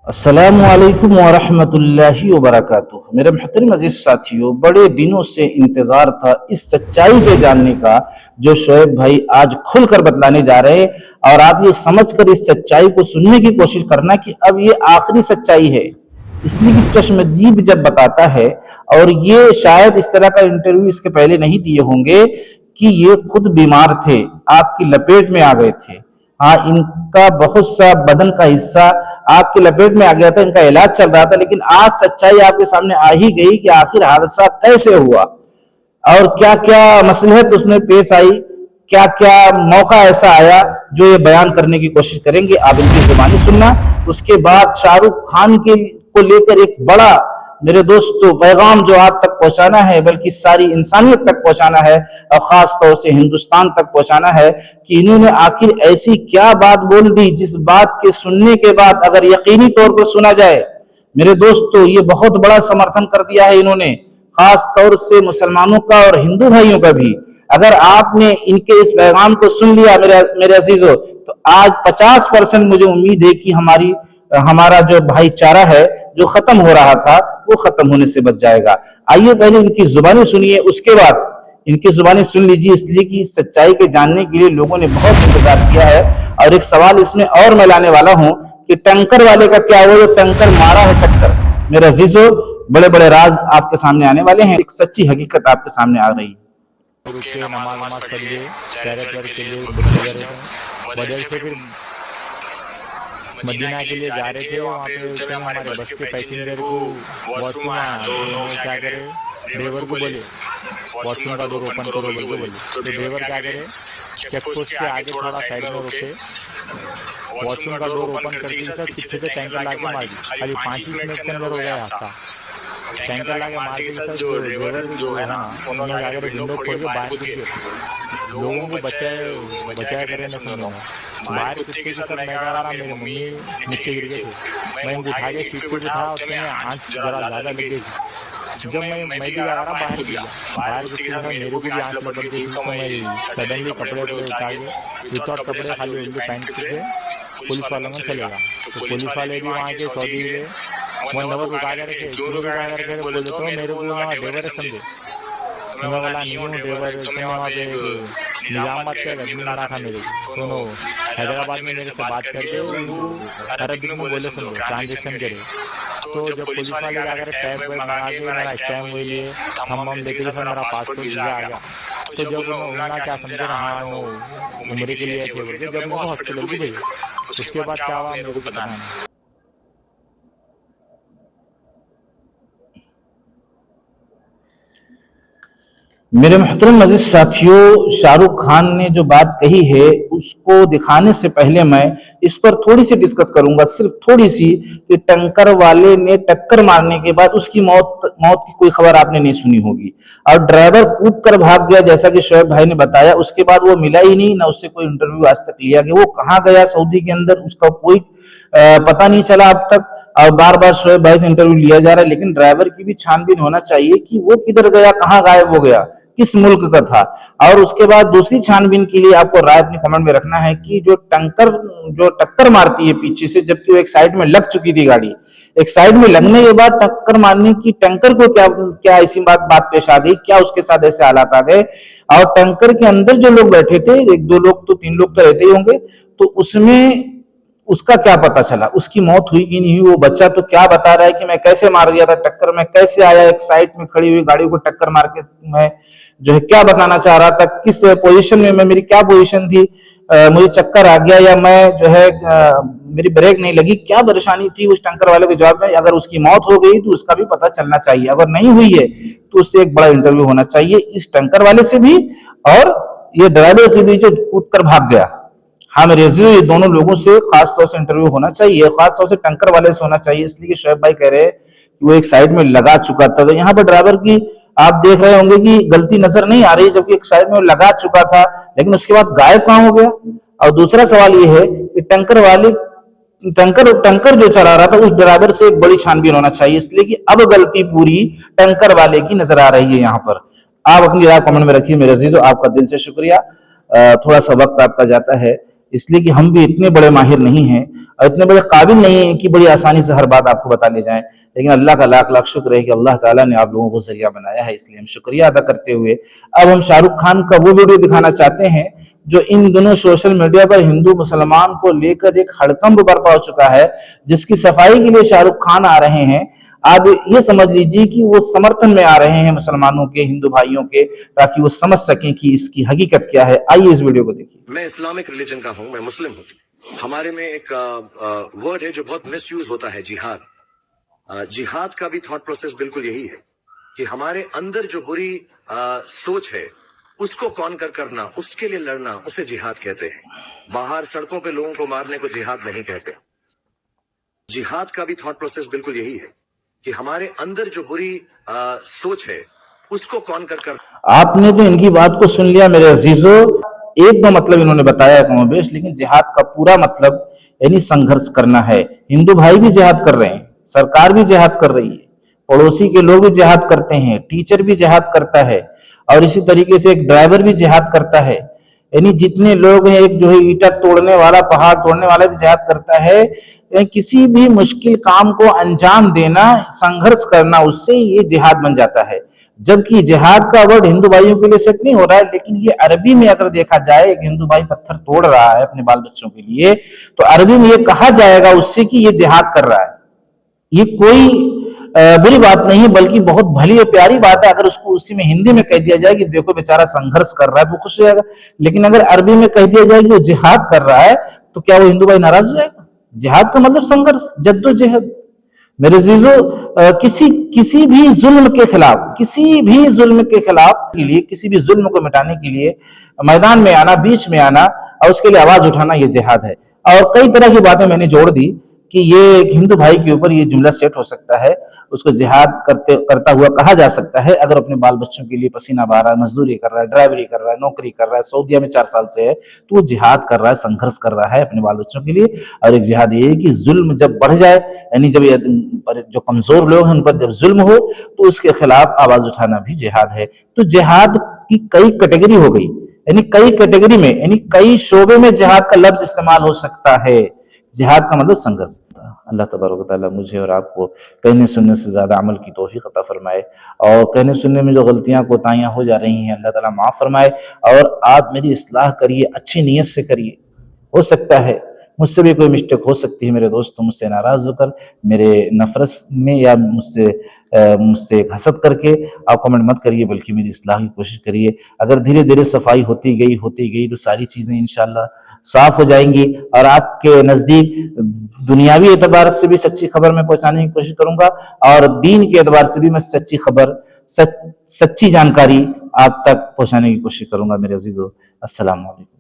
अस्सलामुअलैकुम वरहमतुल्लाहि वबरकातुह। मेरे मोहतरम अजीज साथियों, बड़े दिनों से इंतजार था इस सच्चाई के जानने का जो शोएब भाई आज खुलकर बतलाने जा रहे हैं। और आप ये समझकर इस सच्चाई को सुनने की कोशिश करना कि अब ये आखिरी सच्चाई है, इसलिए कि चश्मदीद जब बताता है, और ये शायद इस तरह का इंटरव्यू इसके पहले नहीं दिए होंगे कि ये खुद बीमार थे, आपकी लपेट में आ गए थे। हाँ, इनका बहुत सा बदन का हिस्सा आग की लपेट में आ गया था, इनका इलाज चल रहा था, लेकिन आज सच्चाई आपके सामने आ ही गई कि आखिर हादसा कैसे हुआ और क्या क्या मसलहत उसमें पेश आई, क्या क्या मौका ऐसा आया जो ये बयान करने की कोशिश करेंगे। आप इनकी जुबानी सुनना। उसके बाद शाहरुख खान के को लेकर एक बड़ा, मेरे दोस्तों, पैगाम जो आप तक पहुंचाना है, बल्कि सारी इंसानियत तक पहुंचाना है और खास तौर से हिंदुस्तान तक पहुंचाना है कि इन्होंने आखिर ऐसी क्या बात बोल दी जिस बात के सुनने के बाद अगर यकीनी तौर पर सुना जाए, मेरे दोस्तों, ये बहुत बड़ा समर्थन कर दिया है इन्होंने, खास तौर से मुसलमानों का और हिंदू भाइयों का भी। अगर आपने इनके इस पैगाम को सुन लिया मेरे अजीजों, तो आज 50% मुझे उम्मीद है कि हमारा जो भाईचारा है जो खत्म हो रहा था वो खत्म होने से बच जाएगा। आइए पहले इनकी जुबानी सुनिए, उसके बाद इनकी जुबानी सुन लीजिए, इसलिए कि सच्चाई के जानने के लिए लोगों ने बहुत इंतजार किया है। और एक सवाल इसमें और मैं लाने वाला हूं कि टैंकर वाले का क्या हुआ, जो टैंकर मारा है टक्कर। मेरे अजीजों, बड़े बड़े राज आपके सामने आने वाले हैं, एक सच्ची हकीकत आपके सामने आ रही है। रुक के नमाज पढ़ लिए, चेहरे पर के लिए बदल से फिर मदीना के लिए जा रहे थे। वहाँ पे उतने हमारे बस के पैसेंजर को वॉशरूम आया, तो उन्होंने क्या करे, ड्राइवर को बोले वॉशरूम का डोर ओपन करो, बोले। तो ड्राइवर क्या करे, चेक पोस्ट के आगे थोड़ा साइड में रुके, वॉशरूम का डोर ओपन करके सर पीछे से टैंकर ला के मार दी। खाली 5 मिनट के अंदर हो गया हादसा। टैंकर ला के मार दी सर, जो ड्राइवर जो है ना, उन्होंने जाकर विंडो खोल के बाहर गिर गए। लोगों को बचाया करे ना, सुनो बाहर कुत्ते की सर मैं कह रहा, मेरी मम्मी नीचे गिर गए थे, मैं उनको उठा के सीट पे बिठा, उसमें आँच जरा ज़्यादा लग गई थी। जब मैं भी आ रहा बाहर कुत्ते के साथ मेरे को भी आँच लग गई थी, तो मैं सडनली कपड़े उठा के विदाउट कपड़े खाली उनके पैंट से पुलिस वालों में चलेगा। तो पुलिस वाले भी वहाँ के सऊदी के वो नंबर उठा कर रखे, क्यों उठा कर रखे, बोले तो मेरे को ना ड्राइवर समझे, मैं बोला नहीं हूँ ड्राइवर, तुमने वहाँ पे निजामाबाद के आदमी मारा था मेरे को, दोनों हैदराबाद में मेरे से बात करके अरबिक में बोले, समझो ट्रांजेक्शन करे। तो जब पुलिस वाले जाकर टैग वैग लगा के मेरा स्टैम्प हुए लिए हम देखे सर मेरा पासपोर्ट वीजा आ गया। तो जब उन्होंने क्या समझे ना, हाँ वो उम्र के लिए थे बोल के, जब उनको हॉस्पिटल भी भेजा, उसके बाद क्या हुआ मेरे को पता नहीं। मेरे मोहतरम अजीज साथियों, शाहरुख खान ने जो बात कही है उसको दिखाने से पहले मैं इस पर थोड़ी सी डिस्कस करूंगा, सिर्फ थोड़ी सी, कि टैंकर वाले ने टक्कर मारने के बाद उसकी मौत की कोई खबर आपने नहीं सुनी होगी, और ड्राइवर कूद कर भाग गया जैसा कि शोएब भाई ने बताया। उसके बाद वो मिला ही नहीं, ना उससे कोई इंटरव्यू आज तक लिया गया, वो कहाँ गया सऊदी के अंदर उसका कोई पता नहीं चला अब तक। और बार बार शोएब भाई से इंटरव्यू लिया जा रहा है, लेकिन ड्राइवर की भी छानबीन होना चाहिए कि वो किधर गया, कहाँ गायब हो गया, किस मुल्क का था। और उसके बाद दूसरी छानबीन के लिए आपको राय अपने कमेंट में रखना है कि जो टक्कर मारती है पीछे से, जबकि वो एक साइड में लग चुकी थी गाड़ी, एक साइड में लगने के बाद टक्कर मारने की टैंकर को क्या ऐसी बात पेश आ गई, क्या उसके साथ ऐसे हालात आ गए। और टैंकर के अंदर जो लोग बैठे थे, 1-2 लोग तो 3 लोग तो रहते ही होंगे, तो उसमें उसका क्या पता चला, उसकी मौत हुई कि नहीं हुई। वो बच्चा तो क्या बता रहा है कि मैं कैसे मार दिया था, टक्कर में कैसे आया, एक साइड में खड़ी हुई गाड़ी को टक्कर मार के मैं जो है क्या बताना चाह रहा था, किस पोजीशन में मैं, मेरी क्या पोजीशन थी, मुझे चक्कर आ गया या मैं जो है मेरी ब्रेक नहीं लगी, क्या परेशानी थी। उस टैंकर वाले के जवाब में अगर उसकी मौत हो गई तो उसका भी पता चलना चाहिए, अगर नहीं हुई है तो उससे एक बड़ा इंटरव्यू होना चाहिए, इस टैंकर वाले से भी और ये ड्राइवर से भी जो कूद कर भाग गया। हाँ मेरे अजीजों, ये दोनों लोगों से खास तौर से इंटरव्यू होना चाहिए, खास तौर से टैंकर वाले से होना चाहिए, इसलिए शोएब भाई कह रहे हैं कि वो एक साइड में लगा चुका था। तो यहाँ पर ड्राइवर की आप देख रहे होंगे कि गलती नजर नहीं आ रही, जबकि एक साइड में वो लगा चुका था, लेकिन उसके बाद गायब कहाँ हो गया। और दूसरा सवाल ये है कि टैंकर जो चला रहा था उस ड्राइवर से एक बड़ी छानबीन होना चाहिए, इसलिए कि अब गलती पूरी टैंकर वाले की नजर आ रही है। यहाँ पर आप अपनी राय कमेंट में रखिए मेरे अजीजों, आपका दिल से शुक्रिया। थोड़ा सा वक्त आपका जाता है, इसलिए कि हम भी इतने बड़े माहिर नहीं हैं और इतने बड़े काबिल नहीं है कि बड़ी आसानी से हर बात आपको बता ले जाएं। लेकिन अल्लाह का लाख लाख शुक्र है कि अल्लाह ताला ने आप लोगों को जरिया बनाया है, इसलिए हम शुक्रिया अदा करते हुए अब हम शाहरुख खान का वो वीडियो दिखाना चाहते हैं जो इन दिनों सोशल मीडिया पर हिंदू मुसलमान को लेकर एक हड़कंप बर्पा हो चुका है, जिसकी सफाई के लिए शाहरुख खान आ रहे हैं। आप ये समझ लीजिए कि वो समर्थन में आ रहे हैं मुसलमानों के, हिंदू भाइयों के, ताकि वो समझ सकें कि इसकी हकीकत क्या है। आइए इस वीडियो को देखिए। मैं इस्लामिक रिलीजन का हूं, मैं मुस्लिम हूं। हमारे में एक वर्ड है जो बहुत मिसयूज होता है, जिहाद। जिहाद का भी थॉट प्रोसेस बिल्कुल यही है कि हमारे अंदर जो बुरी सोच है उसको कॉन्कर करना, उसके लिए लड़ना, उसे जिहाद कहते हैं। बाहर सड़कों पे लोगों को मारने को जिहाद नहीं कहते। जिहाद का भी थॉट प्रोसेस बिल्कुल यही है कि हमारे अंदर जो बुरी सोच है उसको कॉन्कर कर। आपने तो इनकी बात को सुन लिया मेरे अजीजों, एक दो मतलब इन्होंने बताया कमोबेश, लेकिन जिहाद का पूरा मतलब यानी संघर्ष करना है। हिंदू भाई भी जिहाद कर रहे हैं, सरकार भी जिहाद कर रही है, पड़ोसी के लोग भी जिहाद करते हैं, टीचर भी जिहाद करता है, और इसी तरीके से एक ड्राइवर भी जिहाद करता है। यानी जितने लोग हैं, एक जो है ईंटा तोड़ने वाला, पहाड़ तोड़ने वाला भी जिहाद करता है। किसी भी मुश्किल काम को अंजाम देना, संघर्ष करना, उससे ये जिहाद बन जाता है। जबकि जिहाद का वर्ड हिंदू भाइयों के लिए सेट नहीं हो रहा है, लेकिन ये अरबी में अगर देखा जाए, एक हिंदू भाई पत्थर तोड़ रहा है अपने बाल बच्चों के लिए, तो अरबी में ये कहा जाएगा उससे कि ये जिहाद कर रहा है। ये कोई बुरी बात नहीं, बल्कि बहुत भली और प्यारी बात है। अगर उसको उसी में हिंदी में कह दिया जाए कि देखो बेचारा संघर्ष कर रहा है, तो खुश हो जाएगा। लेकिन अगर अरबी में कह दिया जाए कि वो जिहाद कर रहा है, तो क्या वो हिंदू भाई नाराज हो जाएगा? जिहाद का मतलब संघर्ष, जद्दोजहद। मेरे जीजो, किसी भी जुल्म के खिलाफ, किसी भी जुल्म के खिलाफ के लिए, किसी भी जुल्म को मिटाने के लिए मैदान में आना, बीच में आना और उसके लिए आवाज उठाना, ये जिहाद है। और कई तरह की बातें मैंने जोड़ दी कि ये एक हिंदू भाई के ऊपर ये जुमला सेट हो सकता है, उसको जिहाद करता हुआ कहा जा सकता है। अगर अपने बाल बच्चों के लिए पसीना बहा रहा है, मजदूरी कर रहा है, ड्राइवरी कर रहा है, नौकरी कर रहा है, सऊदीया में 4 साल से है, तो वो जिहाद कर रहा है, संघर्ष कर रहा है अपने बाल बच्चों के लिए। और एक जिहाद ये है कि जुल्म जब बढ़ जाए, यानी जब जो कमजोर लोग हैं उन पर जब जुल्म हो, तो उसके खिलाफ आवाज उठाना भी जिहाद है। तो जिहाद की कई कैटेगरी हो गई, यानी कई कैटेगरी में, यानी कई शोबे में जिहाद का लफ्ज इस्तेमाल हो सकता है। जिहाद का मतलब संघर्ष। अल्लाह तबारक व तआला मुझे और आपको कहने सुनने से ज्यादा अमल की तौफीक अता फरमाए, और कहने सुनने में जो गलतियां कोताहियां हो जा रही हैं अल्लाह ताला माफ फरमाए। और आप मेरी इस्लाह करिए, अच्छी नीयत से करिए। हो सकता है मुझसे भी कोई मिस्टेक हो सकती है मेरे दोस्त, तो मुझसे नाराज होकर, मेरे नफरत में या मुझसे हसद करके आप कमेंट मत करिए, बल्कि मेरी इस्लाह की कोशिश करिए। अगर धीरे धीरे सफाई होती गई तो सारी चीजें इंशाल्लाह साफ हो जाएंगी, और आपके नजदीक दुनियावी एतबार से भी सच्ची खबर मैं पहुंचाने की कोशिश करूंगा, और दीन के एतबार से भी मैं सच्ची खबर, सच्ची जानकारी आप तक पहुंचाने की कोशिश करूंगा। मेरे अजीजों, अस्सलाम वालेकुम।